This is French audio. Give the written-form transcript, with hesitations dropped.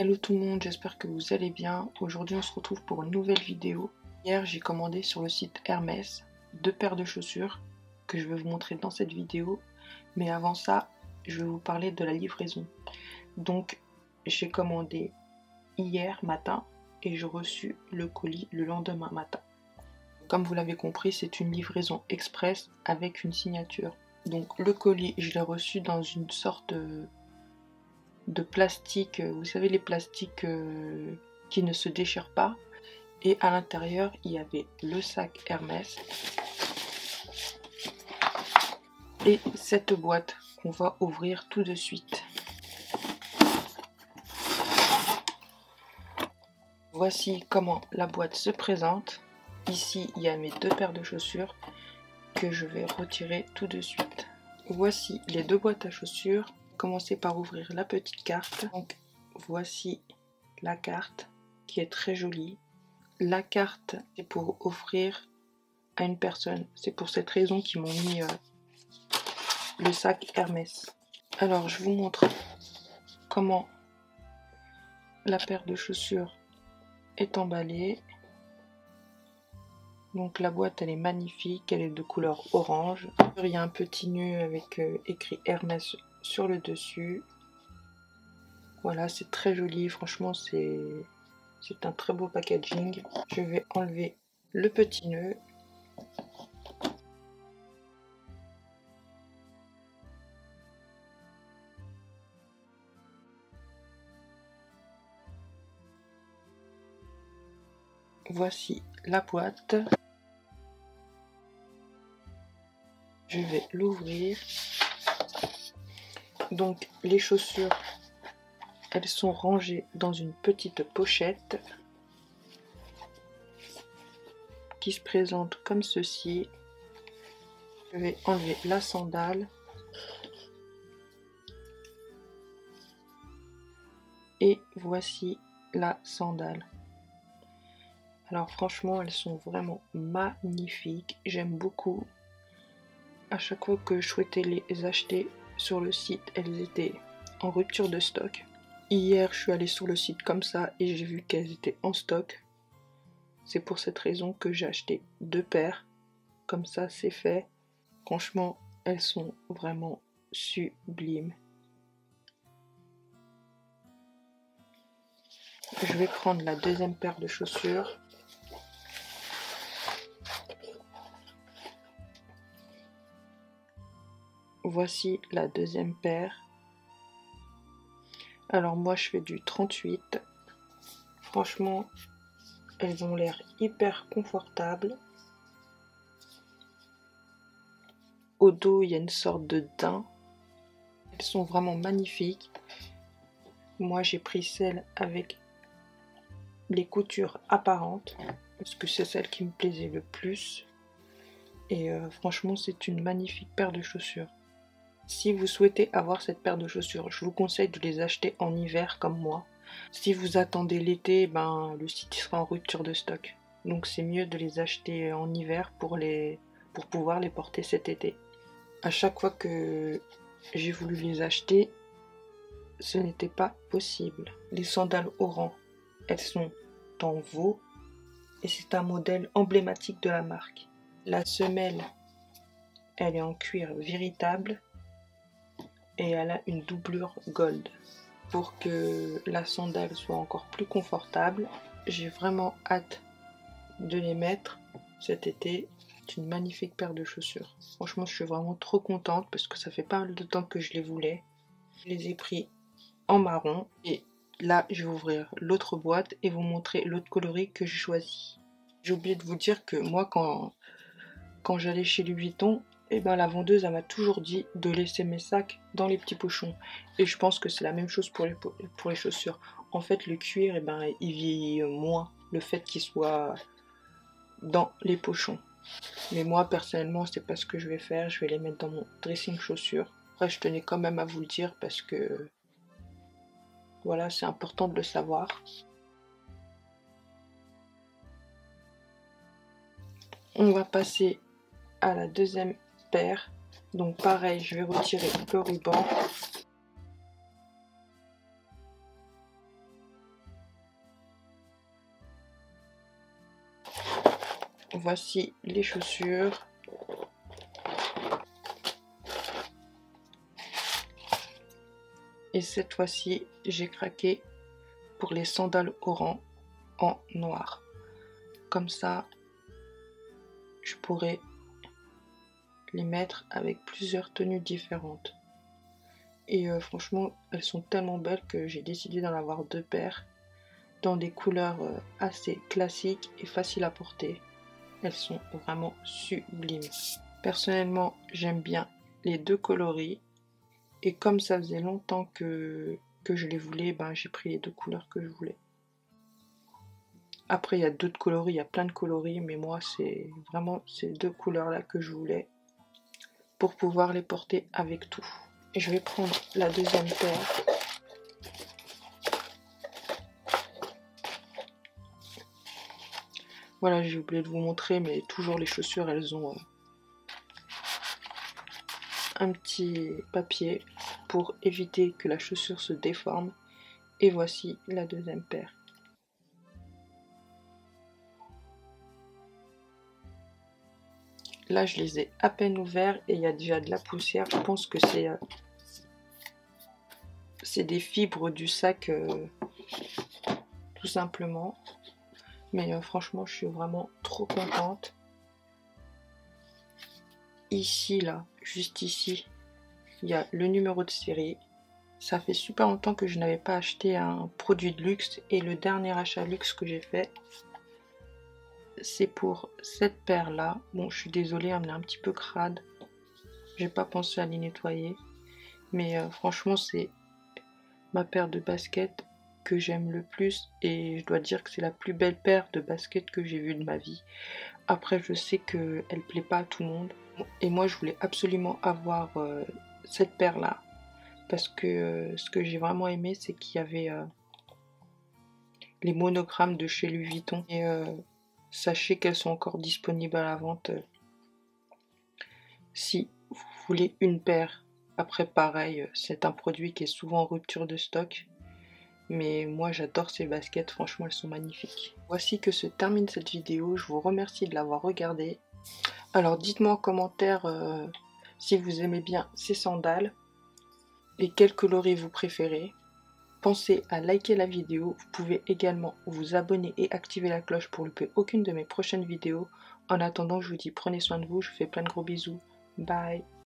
Hello tout le monde, j'espère que vous allez bien. Aujourd'hui on se retrouve pour une nouvelle vidéo. Hier j'ai commandé sur le site Hermès 2 paires de chaussures que je vais vous montrer dans cette vidéo. Mais avant ça, je vais vous parler de la livraison. Donc j'ai commandé hier matin et j'ai reçu le colis le lendemain matin. Comme vous l'avez compris, c'est une livraison express avec une signature. Donc le colis, je l'ai reçu dans une sorte de plastique, vous savez les plastiques qui ne se déchirent pas, et à l'intérieur il y avait le sac Hermès et cette boîte qu'on va ouvrir tout de suite. Voici comment la boîte se présente. Ici il y a mes 2 paires de chaussures que je vais retirer tout de suite. Voici les 2 boîtes à chaussures. Commencer par ouvrir la petite carte. Donc voici la carte qui est très jolie. La carte c'est pour offrir à une personne. C'est pour cette raison qu'ils m'ont mis le sac Hermès. Alors je vous montre comment la paire de chaussures est emballée. Donc la boîte elle est magnifique, elle est de couleur orange. Il y a un petit nœud avec écrit Hermès sur le dessus. Voilà, c'est très joli, franchement c'est un très beau packaging. Je vais enlever le petit nœud. Voici la boîte. Je vais l'ouvrir. Donc les chaussures, elles sont rangées dans une petite pochette qui se présente comme ceci. Je vais enlever la sandale et voici la sandale. Alors franchement elles sont vraiment magnifiques, j'aime beaucoup. À chaque fois que je souhaitais les acheter sur le site, elles étaient en rupture de stock. Hier je suis allée sur le site comme ça et j'ai vu qu'elles étaient en stock. C'est pour cette raison que j'ai acheté 2 paires. Comme ça c'est fait. Franchement elles sont vraiment sublimes. Je vais prendre la deuxième paire de chaussures. Voici la deuxième paire. Alors moi je fais du 38. Franchement elles ont l'air hyper confortables. Au dos il y a une sorte de daim. Elles sont vraiment magnifiques. Moi j'ai pris celle avec les coutures apparentes parce que c'est celle qui me plaisait le plus. Et franchement c'est une magnifique paire de chaussures. Si vous souhaitez avoir cette paire de chaussures, je vous conseille de les acheter en hiver comme moi. Si vous attendez l'été, ben, le site sera en rupture de stock. Donc c'est mieux de les acheter en hiver pour pouvoir les porter cet été. À chaque fois que j'ai voulu les acheter, ce n'était pas possible. Les sandales Oran, elles sont en veau et c'est un modèle emblématique de la marque. La semelle, elle est en cuir véritable. Et elle a une doublure gold. Pour que la sandale soit encore plus confortable, j'ai vraiment hâte de les mettre cet été. C'est une magnifique paire de chaussures. Franchement je suis vraiment trop contente parce que ça fait pas mal de temps que je les voulais. Je les ai pris en marron et là je vais ouvrir l'autre boîte et vous montrer l'autre coloris que j'ai choisi. J'ai oublié de vous dire que moi quand j'allais chez Louis Vuitton, et ben la vendeuse elle m'a toujours dit de laisser mes sacs dans les petits pochons. Et je pense que c'est la même chose pour les chaussures. En fait le cuir, et ben, il vieillit moins le fait qu'il soit dans les pochons. Mais moi personnellement c'est pas ce que je vais faire, je vais les mettre dans mon dressing chaussures. Après je tenais quand même à vous le dire parce que voilà, c'est important de le savoir. On va passer à la deuxième paire. Donc pareil, je vais retirer le ruban. Voici les chaussures. Et cette fois-ci, j'ai craqué pour les sandales Oran en noir. Comme ça, je pourrais les mettre avec plusieurs tenues différentes. Et franchement, elles sont tellement belles que j'ai décidé d'en avoir 2 paires dans des couleurs assez classiques et faciles à porter. Elles sont vraiment sublimes. Personnellement, j'aime bien les 2 coloris. Et comme ça faisait longtemps que je les voulais, ben, j'ai pris les 2 couleurs que je voulais. Après, il y a d'autres coloris, il y a plein de coloris, mais moi, c'est vraiment ces 2 couleurs-là que je voulais pour pouvoir les porter avec tout. Et je vais prendre la deuxième paire. Voilà, j'ai oublié de vous montrer, mais toujours les chaussures, elles ont un petit papier pour éviter que la chaussure se déforme. Et voici la deuxième paire. Là, je les ai à peine ouverts et il y a déjà de la poussière. Je pense que c'est des fibres du sac, tout simplement. Mais franchement, je suis vraiment trop contente. Ici, là, juste ici, il y a le numéro de série. Ça fait super longtemps que je n'avais pas acheté un produit de luxe. Et le dernier achat luxe que j'ai fait, c'est pour cette paire-là. Bon, je suis désolée, elle est un petit peu crade. J'ai pas pensé à les nettoyer. Mais franchement, c'est ma paire de baskets que j'aime le plus. Et je dois dire que c'est la plus belle paire de baskets que j'ai vue de ma vie. Après, je sais qu'elle plaît pas à tout le monde. Et moi, je voulais absolument avoir cette paire-là. Parce que ce que j'ai vraiment aimé, c'est qu'il y avait les monogrammes de chez Louis Vuitton. Et sachez qu'elles sont encore disponibles à la vente. Si vous voulez une paire, après pareil, c'est un produit qui est souvent en rupture de stock. Mais moi j'adore ces baskets, franchement elles sont magnifiques. Voici que se termine cette vidéo, je vous remercie de l'avoir regardée. Alors dites-moi en commentaire si vous aimez bien ces sandales et quel coloris vous préférez. Pensez à liker la vidéo, vous pouvez également vous abonner et activer la cloche pour ne louper aucune de mes prochaines vidéos. En attendant, je vous dis prenez soin de vous, je vous fais plein de gros bisous. Bye.